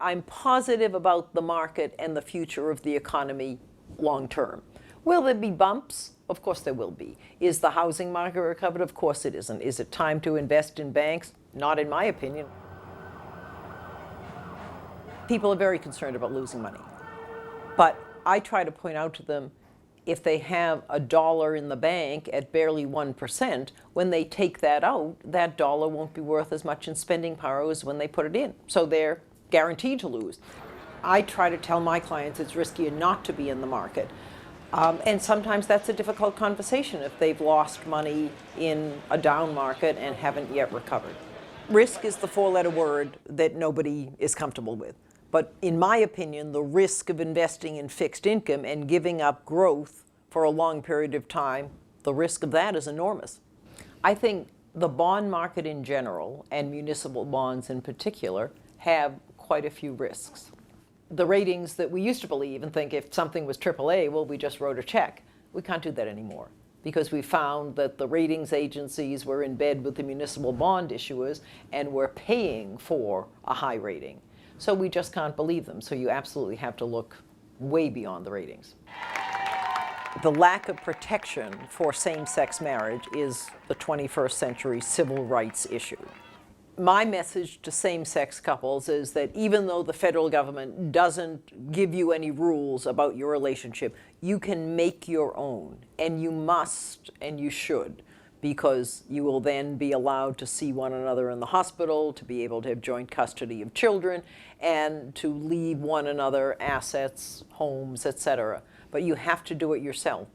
I'm positive about the market and the future of the economy long term. Will there be bumps? Of course there will be. Is the housing market recovered? Of course it isn't. Is it time to invest in banks? Not in my opinion. People are very concerned about losing money. But I try to point out to them, if they have a dollar in the bank at barely 1%, when they take that out, that dollar won't be worth as much in spending power as when they put it in. So they're guaranteed to lose. I try to tell my clients it's riskier not to be in the market. And sometimes that's a difficult conversation if they've lost money in a down market and haven't yet recovered. Risk is the four-letter word that nobody is comfortable with. But in my opinion, the risk of investing in fixed income and giving up growth for a long period of time, the risk of that is enormous. I think the bond market in general, and municipal bonds in particular, have quite a few risks. The ratings that we used to believe and think if something was AAA, well, we just wrote a check. We can't do that anymore because we found that the ratings agencies were in bed with the municipal bond issuers and were paying for a high rating. So we just can't believe them. So you absolutely have to look way beyond the ratings. The lack of protection for same-sex marriage is the 21st century civil rights issue. My message to same-sex couples is that even though the federal government doesn't give you any rules about your relationship, you can make your own, and you must and you should, because you will then be allowed to see one another in the hospital, to be able to have joint custody of children, and to leave one another assets, homes, etc. But you have to do it yourself.